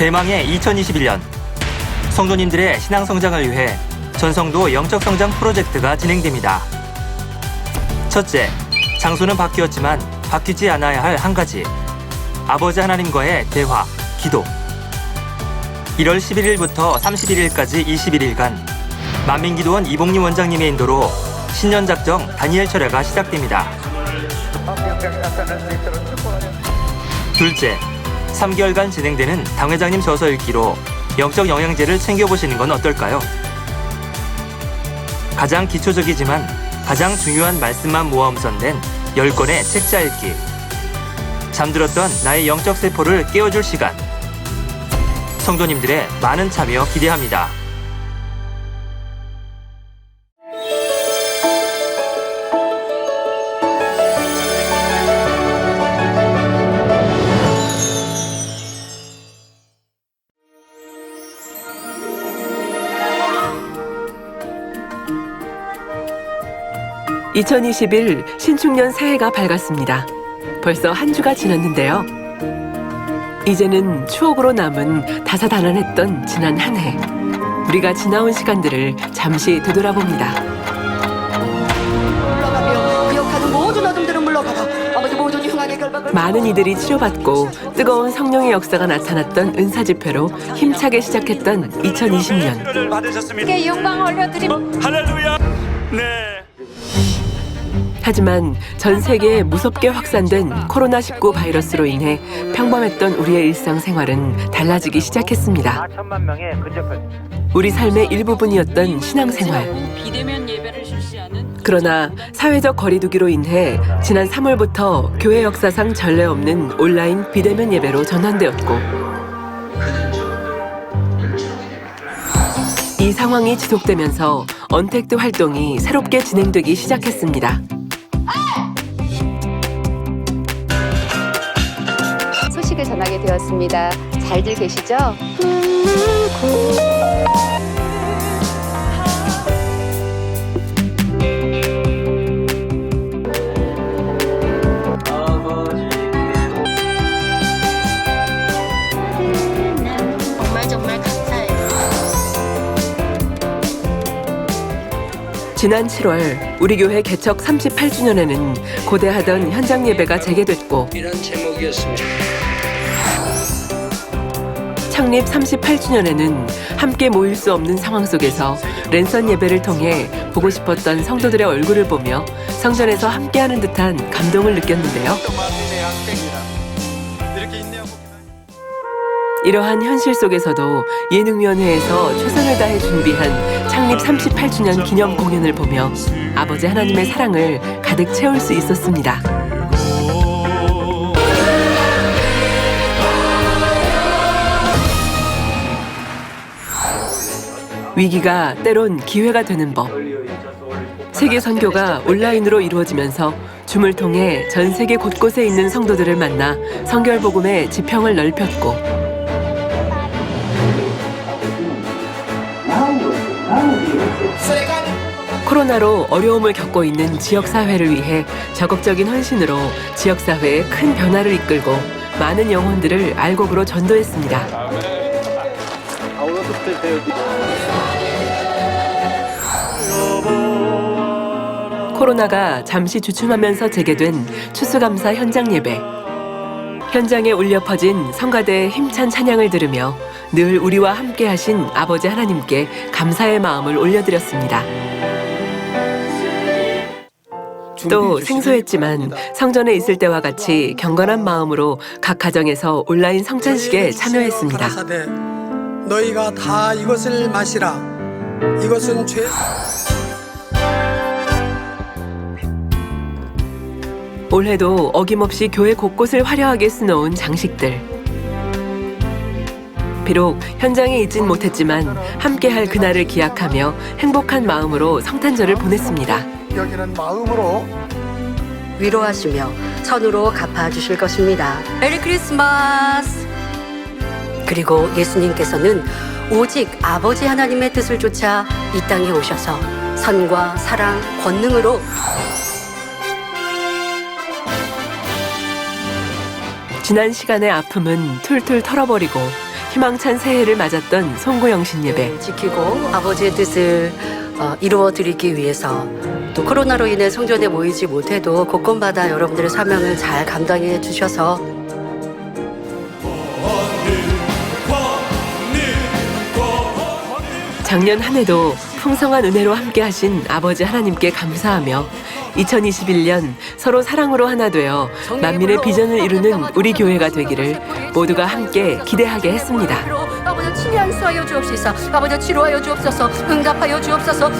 대망의 2021년 성도님들의 신앙 성장을 위해 전성도 영적 성장 프로젝트가 진행됩니다. 첫째, 장소는 바뀌었지만 바뀌지 않아야 할 한 가지. 아버지 하나님과의 대화, 기도. 1월 11일부터 31일까지 21일간 만민기도원 이봉림 원장님의 인도로 신년작정 다니엘 철야가 시작됩니다. 둘째, 3개월간 진행되는 당회장님 저서 읽기로 영적 영양제를 챙겨보시는 건 어떨까요? 가장 기초적이지만 가장 중요한 말씀만 모아 음선된 10권의 책자 읽기. 잠들었던 나의 영적 세포를 깨워줄 시간. 성도님들의 많은 참여 기대합니다. (2021) 신축년 새해가 밝았습니다. 벌써 한 주가 지났는데요. 이제는 추억으로 남은 다사다난했던 지난 한 해. 우리가 지나온 시간들을 잠시 되돌아봅니다. 물러가며 기억하는 모든 어둠들은 물러가라. 아버지 모든 흉악의 결박을 많은 이들이 치료받고 뜨거운 성령의 역사가 나타났던 은사 집회로 힘차게 시작했던 2020년. 주께 영광 올려드림. 할렐루야. 네. 하지만 전 세계에 무섭게 확산된 코로나19 바이러스로 인해 평범했던 우리의 일상생활은 달라지기 시작했습니다. 우리 삶의 일부분이었던 신앙생활. 그러나 사회적 거리두기로 인해 지난 3월부터 교회 역사상 전례 없는 온라인 비대면 예배로 전환되었고, 이 상황이 지속되면서 언택트 활동이 새롭게 진행되기 시작했습니다. 소식을 전하게 되었습니다. 잘들 계시죠? 정말 감사해요. 지난 7월 우리 교회 개척 38주년에는 고대하던 현장 예배가 재개됐고, 이런 제목이었습니다. 창립 38주년에는 함께 모일 수 없는 상황 속에서 랜선 예배를 통해 보고 싶었던 성도들의 얼굴을 보며 성전에서 함께하는 듯한 감동을 느꼈는데요. 이러한 현실 속에서도 예능위원회에서 최선을 다해 준비한 창립 38주년 기념 공연을 보며 아버지 하나님의 사랑을 가득 채울 수 있었습니다. 위기가 때론 기회가 되는 법. 세계 선교가 온라인으로 이루어지면서 줌을 통해 전 세계 곳곳에 있는 성도들을 만나 성결복음의 지평을 넓혔고, 코로나로 어려움을 겪고 있는 지역사회를 위해 적극적인 헌신으로 지역사회에 큰 변화를 이끌고 많은 영혼들을 알곡으로 전도했습니다. 코로나가 잠시 주춤하면서 재개된 추수감사 현장 예배. 현장에 울려 퍼진 성가대의 힘찬 찬양을 들으며 늘 우리와 함께 하신 아버지 하나님께 감사의 마음을 올려드렸습니다. 또 생소했지만 성전에 있을 때와 같이 경건한 마음으로 각 가정에서 온라인 성찬식에 참여했습니다. 가라사대 너희가 다 이것을 마시라. 이것은 죄. 올해도 어김없이 교회 곳곳을 화려하게 수놓은 장식들. 비록 현장에 있진 못했지만 함께할 그날을 기약하며 행복한 마음으로 성탄절을 보냈습니다. 여기는 마음으로 위로하시며 선으로 갚아주실 것입니다. 메리 크리스마스! 그리고 예수님께서는 오직 아버지 하나님의 뜻을 쫓아 이 땅에 오셔서 선과 사랑, 권능으로 지난 시간의 아픔은 툴툴 털어버리고 희망찬 새해를 맞았던 송구영신 예배. 지키고 아버지의 뜻을 이루어 드리기 위해서 또 코로나로 인해 성전에 모이지 못해도 곳곳마다 여러분들의 사명을 잘 감당해 주셔서 작년 한 해도 풍성한 은혜로 함께하신 아버지 하나님께 감사하며 2021년 서로 사랑으로 하나 되어 만민의 비전을 이루는 우리 교회가 되기를 모두가 함께 기대하게 했습니다. 아버지 치료하여 주옵소서. 아버지 치료하여 주옵소서. 응답하여 주옵소서.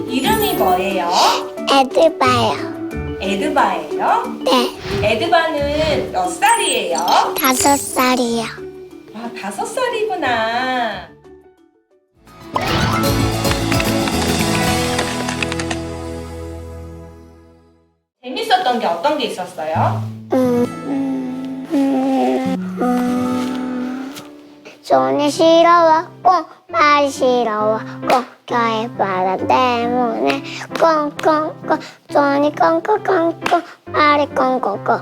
이름이 뭐예요? 에드바요. 에드바예요? 네, 에드바는 몇 살이에요? 5살이요. 아, 5살이구나. 재밌었던 게 어떤 게 있었어요? 손이 시려웠고 발이 시려웠고 겨울 바람 때문에 꽁꽁꽁 손이 꽁꽁꽁꽁 발이 꽁꽁꽁꽁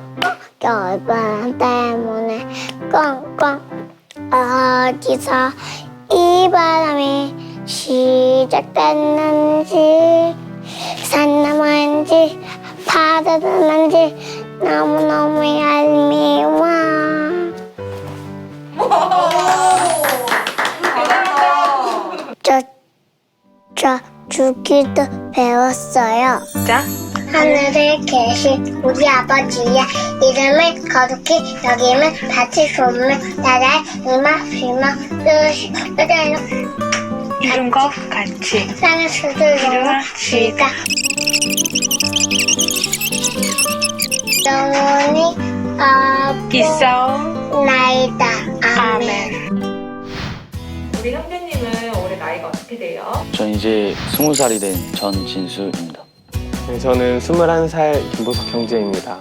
겨울 바람 때문에 꽁꽁 어디서 이 바람이 시작됐는지 산 너머인지 바다 너머인지 너무너무 얄미워. 저 주기도 배웠어요. 자, 하늘에 계신 우리 아버지야 이름을 거룩히 여기면 다칠 수 없는 나라의 이마 뜻이 뜻에는 이름과 같이 땅을 수두르는 시가 영원히 있어. 나이다. 아멘. 우리 형제님은 올해 나이가 어떻게 돼요? 전 이제 20살이 된 전진수입니다. 네, 저는 21살 김보석 형제입니다.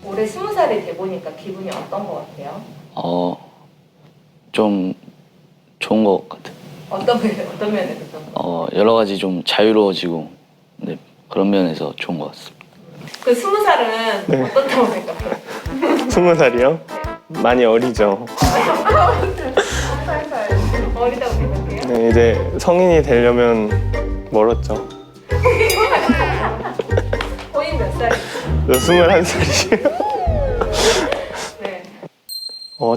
올해 20살이 돼 보니까 기분이 어떤 것 같아요? 좀 좋은 것 같아요. 어떤 면에서 좀? 여러 가지 좀 자유로워지고 네, 그런 면에서 좋은 것 같습니다. 그 20살은 네. 어떻다고 생각해요? 20살이요? 많이 어리죠. 어리다고 생각해요? 네, 이제 성인이 되려면 멀었죠. 거의 몇 살이에요? 저 21살이에요. 네.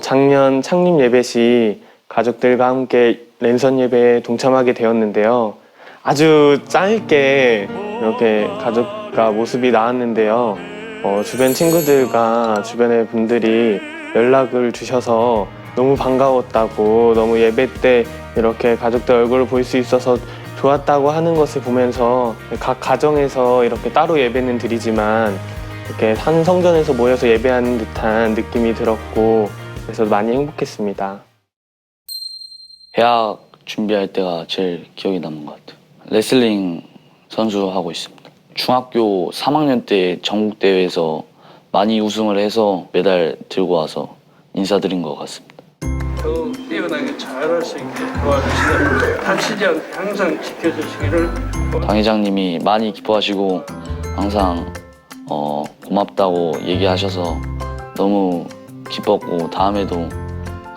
작년 창립 예배 시 가족들과 함께 랜선 예배에 동참하게 되었는데요. 아주 짧게 이렇게 가족과 모습이 나왔는데요. 주변 친구들과 주변의 분들이 연락을 주셔서 너무 반가웠다고, 너무 예배 때 이렇게 가족들 얼굴을 볼 수 있어서 좋았다고 하는 것을 보면서 각 가정에서 이렇게 따로 예배는 드리지만 이렇게 한 성전에서 모여서 예배하는 듯한 느낌이 들었고 그래서 많이 행복했습니다. 대학 준비할 때가 제일 기억에 남는 것 같아요. 레슬링 선수 하고 있습니다. 중학교 3학년 때 전국대회에서 많이 우승을 해서 메달 들고 와서 인사드린 것 같습니다. 더 뛰어나게 잘할 수 있게 도와주시고 다치지 않게 항상 지켜주시기를. 당 회장님이 많이 기뻐하시고 항상 고맙다고 얘기하셔서 너무 기뻤고 다음에도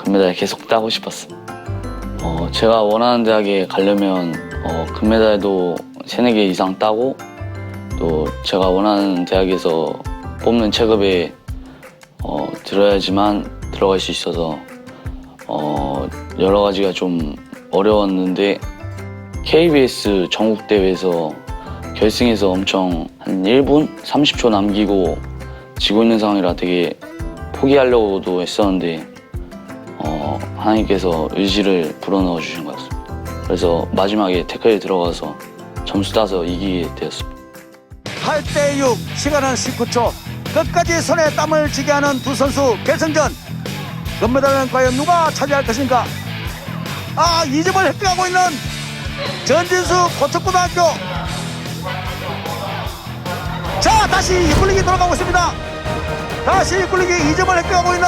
금메달 계속 따고 싶었습니다. 제가 원하는 대학에 가려면 금메달도 3-4개 이상 따고 또 제가 원하는 대학에서 뽑는 체급에 들어야지만 들어갈 수 있어서 여러 가지가 좀 어려웠는데 KBS 전국대회에서 결승에서 엄청 한 1분 30초 남기고 지고 있는 상황이라 되게 포기하려고도 했었는데 하나님께서 의지를 불어넣어 주신 것 같습니다. 그래서 마지막에 태클에 들어가서 점수 따서 이기게 되었습니다. 8대6 시간은 19초 끝까지 손에 땀을 쥐게 하는 두 선수 결승전 금메달은 과연 누가 차지할 것인가. 2점을 획득하고 있는 전진수 고척고등학교. 자, 다시 이블릭이 돌아가고 있습니다. 다시 굴리기 2점을 획득하고 있는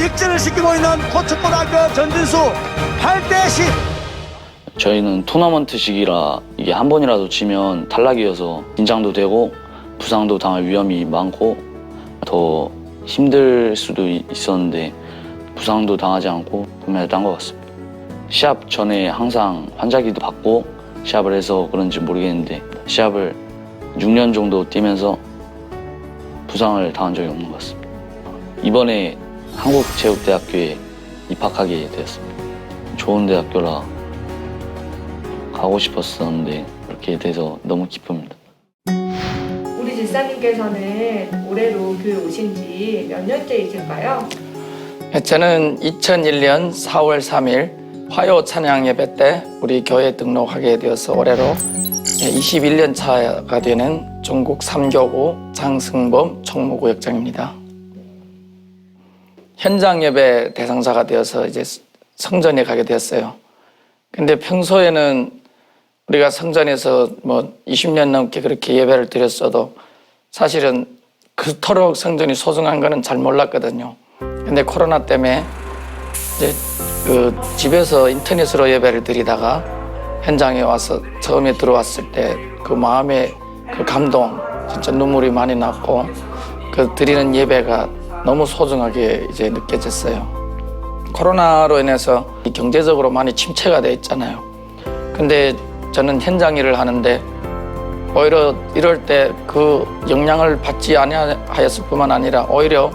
역전을 시키고 있는 고척고등학교 전진수 8대10. 저희는 토너먼트식이라 이게 한 번이라도 지면 탈락이어서 긴장도 되고 부상도 당할 위험이 많고 더 힘들 수도 있었는데 부상도 당하지 않고 금메달 딴 것 같습니다. 시합 전에 항상 환자기도 받고 시합을 해서 그런지 모르겠는데 시합을 6년 정도 뛰면서 부상을 당한 적이 없는 것 같습니다. 이번에 한국체육대학교에 입학하게 되었습니다. 좋은 대학교라 가고 싶었었는데 그렇게 돼서 너무 기쁩니다. 우리 집사님께서는 올해로 교회 오신 지 몇 년째이실까요? 저는 2001년 4월 3일 화요 찬양 예배 때 우리 교회에 등록하게 되어서 올해로 21년 차가 되는 전국 3교구 장승범 총무구역장입니다. 현장 예배 대상자가 되어서 이제 성전에 가게 되었어요. 근데 평소에는 우리가 성전에서 뭐 20년 넘게 그렇게 예배를 드렸어도 사실은 그토록 성전이 소중한 거는 잘 몰랐거든요. 근데 코로나 때문에 이제 그 집에서 인터넷으로 예배를 드리다가 현장에 와서 처음에 들어왔을 때 그 마음의 그 감동, 진짜 눈물이 많이 났고 그 드리는 예배가 너무 소중하게 이제 느껴졌어요. 코로나로 인해서 경제적으로 많이 침체가 돼 있잖아요. 근데 저는 현장 일을 하는데 오히려 이럴 때 그 영향을 받지 아니하였을 뿐만 아니라 오히려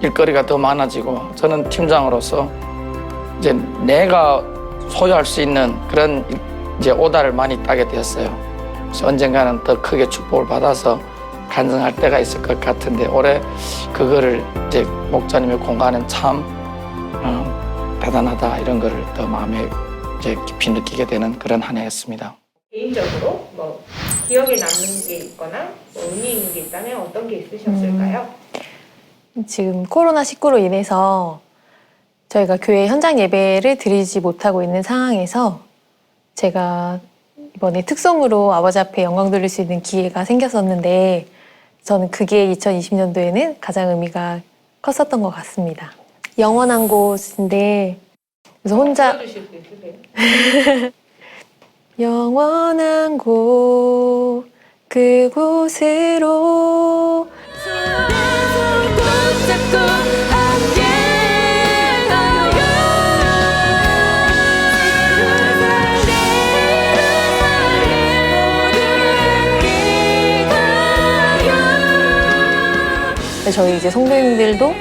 일거리가 더 많아지고 저는 팀장으로서 이제 내가 소유할 수 있는 그런 이제 오다를 많이 따게 되었어요. 그래서 언젠가는 더 크게 축복을 받아서 간증할 때가 있을 것 같은데 올해 그거를 이제 목사님의 공간은 참 대단하다 이런 거를 더 마음에 이제 깊이 느끼게 되는 그런 한 해였습니다. 개인적으로 뭐 기억에 남는 게 있거나 뭐 의미 있는 게 있다면 어떤 게 있으셨을까요? 지금 코로나19로 인해서 저희가 교회 현장 예배를 드리지 못하고 있는 상황에서 제가 이번에 특송으로 아버지 앞에 영광 돌릴 수 있는 기회가 생겼었는데 저는 그게 2020년도에는 가장 의미가 컸었던 것 같습니다. 영원한 곳인데 그래서 혼자 들려주실 수 있으세요? 영원한 곳 그곳으로 저희 이제 성도님들도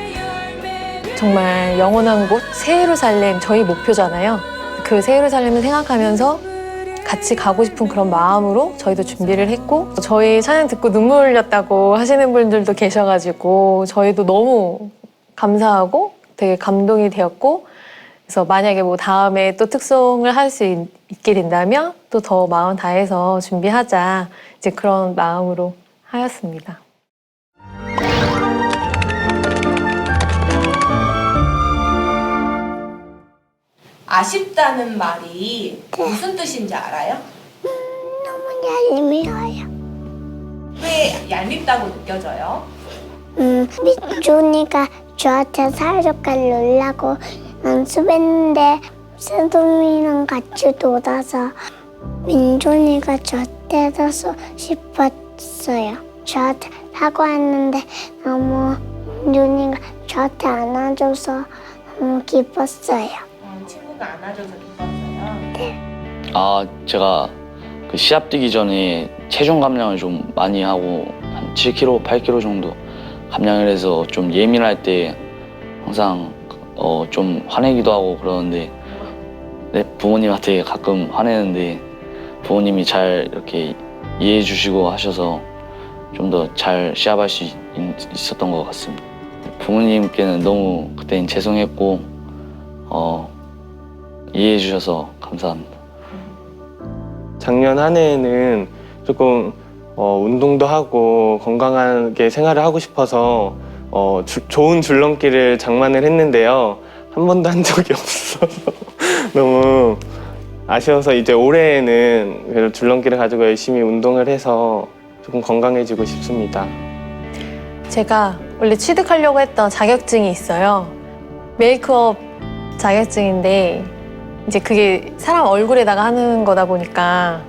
정말 영원한 곳 새 예루살렘 저희 목표잖아요. 그 새 예루살렘을 생각하면서 같이 가고 싶은 그런 마음으로 저희도 준비를 했고 저희 찬양 듣고 눈물 흘렸다고 하시는 분들도 계셔가지고 저희도 너무 감사하고 되게 감동이 되었고 그래서 만약에 뭐 다음에 또 특송을 할 수 있게 된다면 또 더 마음 다해서 준비하자 이제 그런 마음으로 하였습니다. 아쉽다는 말이 무슨 뜻인지 알아요? 너무 얄미워요. 왜 얄밉다고 느껴져요? 민준이가 저한테 사이좋게 놀라고 연습했는데 세동이랑 같이 놀아서 민준이가 저 때려서 싶었어요. 저한테 사과했는데 너무 민준이가 저한테 안아줘서 너무 기뻤어요. 친구가 안아줘서 기뻤어요? 네. 제가 그 시합 뛰기 전에 체중 감량을 좀 많이 하고 한 7kg, 8kg 정도 감량을 해서 좀 예민할 때 항상 좀 화내기도 하고 그러는데 부모님한테 가끔 화내는데 부모님이 잘 이렇게 이해해 주시고 하셔서 좀 더 잘 시합할 수 있었던 것 같습니다. 부모님께는 너무 그때는 죄송했고 이해해 주셔서 감사합니다. 작년 한 해에는 조금 운동도 하고 건강하게 생활을 하고 싶어서 좋은 줄넘기를 장만을 했는데요. 한 번도 한 적이 없어서 너무 아쉬워서 이제 올해에는 그래도 줄넘기를 가지고 열심히 운동을 해서 조금 건강해지고 싶습니다. 제가 원래 취득하려고 했던 자격증이 있어요. 메이크업 자격증인데 이제 그게 사람 얼굴에다가 하는 거다 보니까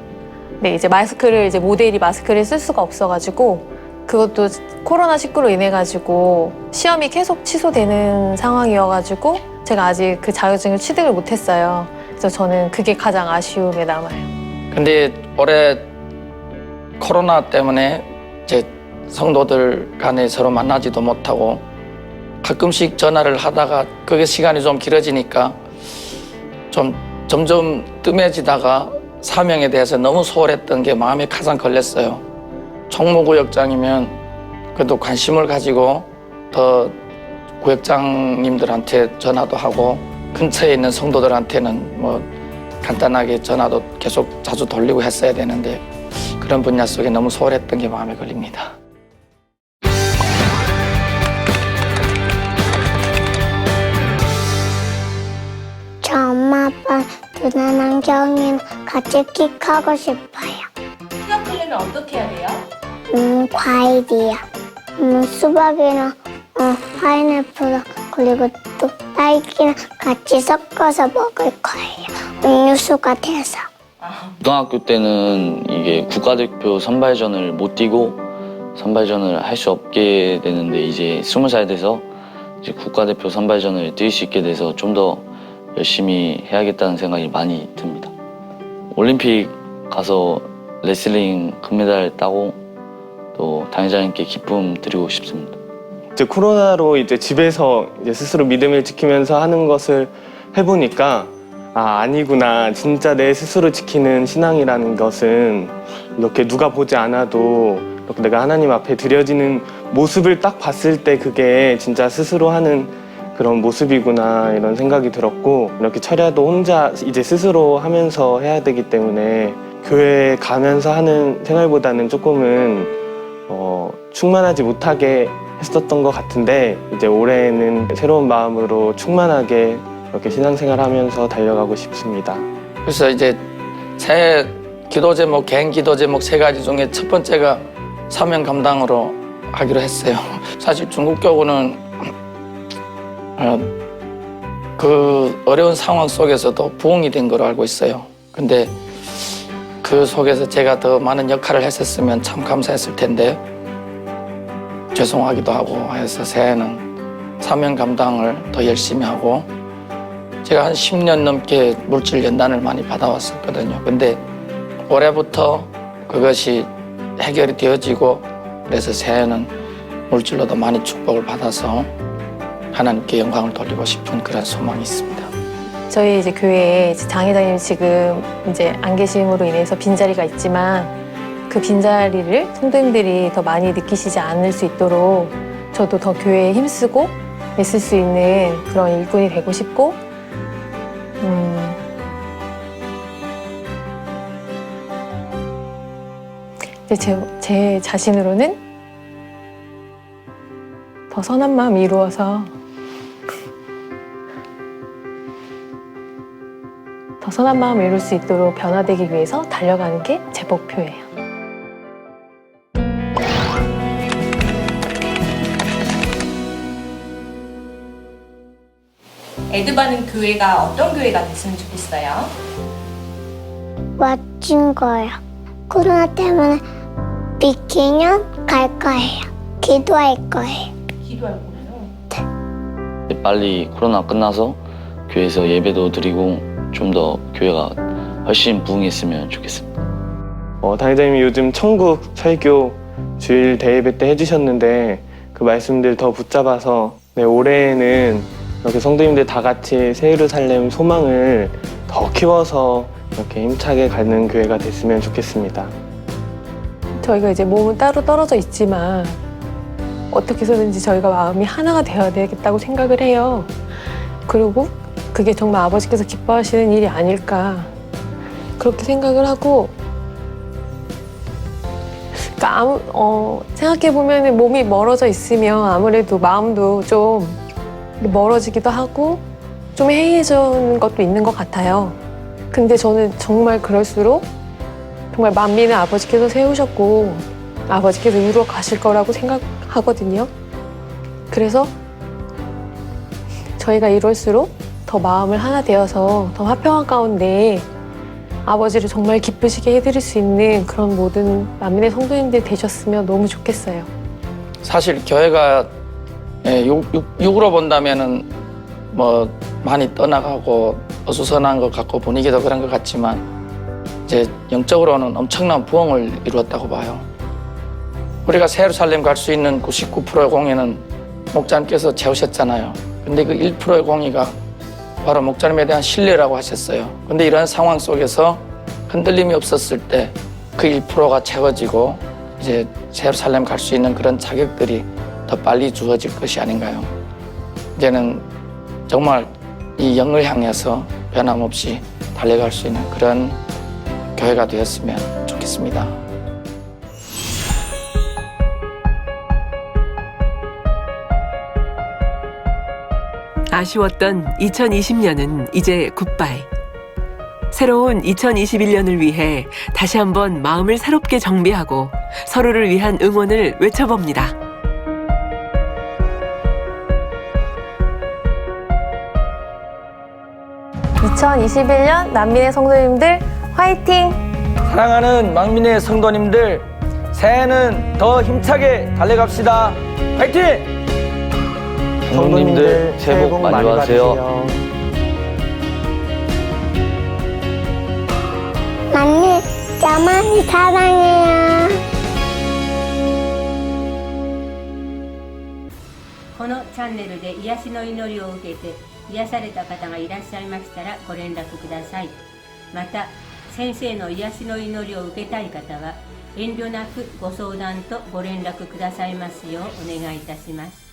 네, 이제 마스크를 이제 모델이 마스크를 쓸 수가 없어가지고 그것도 코로나19로 인해 가지고 시험이 계속 취소되는 상황이어가지고 제가 아직 그 자격증을 취득을 못했어요. 그래서 저는 그게 가장 아쉬움에 남아요. 근데 올해 코로나 때문에 이제 성도들 간에 서로 만나지도 못하고 가끔씩 전화를 하다가 그게 시간이 좀 길어지니까 좀 점점 뜸해지다가 사명에 대해서 너무 소홀했던 게 마음에 가장 걸렸어요. 총무구역장이면 그래도 관심을 가지고 더 구역장님들한테 전화도 하고 근처에 있는 성도들한테는 뭐 간단하게 전화도 계속 자주 돌리고 했어야 되는데 그런 분야 속에 너무 소홀했던 게 마음에 걸립니다. 저 엄마 아빠 누나랑 경이는 같이 킥하고 싶어요. 수학하려면 어떻게 해야 돼요? 과일이요. 수박이랑 파인애플 그리고 또 딸기랑 같이 섞어서 먹을 거예요. 음료수가 돼서. 고등학교 때는 이게 국가대표 선발전을 못 뛰고 선발전을 할 수 없게 되는데 이제 20살 돼서 이제 국가대표 선발전을 뛸 수 있게 돼서 좀 더 열심히 해야겠다는 생각이 많이 듭니다. 올림픽 가서 레슬링 금메달 따고 또 당회장님께 기쁨 드리고 싶습니다. 이제 코로나로 이제 집에서 이제 스스로 믿음을 지키면서 하는 것을 해보니까 아니구나. 진짜 내 스스로 지키는 신앙이라는 것은 이렇게 누가 보지 않아도 이렇게 내가 하나님 앞에 드려지는 모습을 딱 봤을 때 그게 진짜 스스로 하는 그런 모습이구나 이런 생각이 들었고 이렇게 철야도 혼자 이제 스스로 하면서 해야 되기 때문에 교회에 가면서 하는 생활보다는 조금은 충만하지 못하게 했었던 것 같은데 이제 올해는 새로운 마음으로 충만하게 이렇게 신앙생활하면서 달려가고 싶습니다. 그래서 이제 새 기도 제목, 개인 기도 제목 3가지 중에 첫 번째가 사명 감당으로 하기로 했어요. 사실 중국교구는 그 어려운 상황 속에서도 부흥이 된 걸로 알고 있어요. 근데 그 속에서 제가 더 많은 역할을 했었으면 참 감사했을 텐데 죄송하기도 하고 해서 새해에는 사명 감당을 더 열심히 하고 제가 한 10년 넘게 물질 연단을 많이 받아왔었거든요. 근데 올해부터 그것이 해결이 되어지고 그래서 새해에는 물질로도 많이 축복을 받아서 하나님께 영광을 돌리고 싶은 그런 소망이 있습니다. 저희 이제 교회에 장회장님 지금 이제 안 계심으로 인해서 빈자리가 있지만 그 빈자리를 성도님들이 더 많이 느끼시지 않을 수 있도록 저도 더 교회에 힘쓰고 애쓸 수 있는 그런 일꾼이 되고 싶고 제 자신으로는 더 선한 마음이 이루어서 더 선한 마음을 이룰 수 있도록 변화되기 위해서 달려가는 게 제 목표예요. 에드바는 교회가 어떤 교회가 됐으면 좋겠어요? 멋진 거요. 코로나 때문에 비키면 갈 거예요. 기도할 거예요. 기도할 거예요? 빨리 코로나 끝나서 교회에서 예배도 드리고 좀 더 교회가 훨씬 부흥했으면 좋겠습니다. 당회장님이 요즘 천국 설교 주일 대예배 때 해주셨는데 그 말씀들 더 붙잡아서 올해에는 이렇게 성도님들 다 같이 새 예루살렘 소망을 더 키워서 이렇게 힘차게 가는 교회가 됐으면 좋겠습니다. 저희가 이제 몸은 따로 떨어져 있지만 어떻게 해서든지 저희가 마음이 하나가 되어야 되겠다고 생각을 해요. 그리고 그게 정말 아버지께서 기뻐하시는 일이 아닐까 그렇게 생각을 하고 그러니까 생각해보면 몸이 멀어져 있으면 아무래도 마음도 좀 멀어지기도 하고 좀 해이해지는 것도 있는 것 같아요. 근데 저는 정말 그럴수록 정말 만민의 아버지께서 세우셨고 아버지께서 이루어 가실 거라고 생각하거든요. 그래서 저희가 이럴수록 더 마음을 하나 되어서 더 화평한 가운데 아버지를 정말 기쁘시게 해드릴 수 있는 그런 모든 만민의 성도님들 되셨으면 너무 좋겠어요. 사실 교회가 육으로 본다면은 뭐 많이 떠나가고 어수선한 것 같고 분위기도 그런 것 같지만 이제 영적으로는 엄청난 부흥을 이루었다고 봐요. 우리가 새 예루살렘 갈 수 있는 99%의 공의는 목자님께서 채우셨잖아요. 근데 그 1%의 공의가 바로 목자님에 대한 신뢰라고 하셨어요. 근데 이런 상황 속에서 흔들림이 없었을 때 그 1%가 채워지고 이제 새 예루살렘 갈 수 있는 그런 자격들이 더 빨리 주어질 것이 아닌가요? 이제는 정말 이 영을 향해서 변함없이 달려갈 수 있는 그런 교회가 되었으면 좋겠습니다. 아쉬웠던 2020년은 이제 굿바이. 새로운 2021년을 위해 다시 한번 마음을 새롭게 정비하고 서로를 위한 응원을 외쳐봅니다. (2021년) 난민의 성도님들 화이팅! 사랑하는 망민의 성도님들, 새해는 더 힘차게 달려갑시다. 화이팅! 성도님들 새해 복 많이 받으세요. 만미 진짜 많이 사랑해요. このチャンネルで癒しの祈りを受けて癒された方がいらっしゃいましたらご連絡ください。また先生の癒しの祈りを受けたい方は遠慮なくご相談とご連絡くださいますようお願いいたします。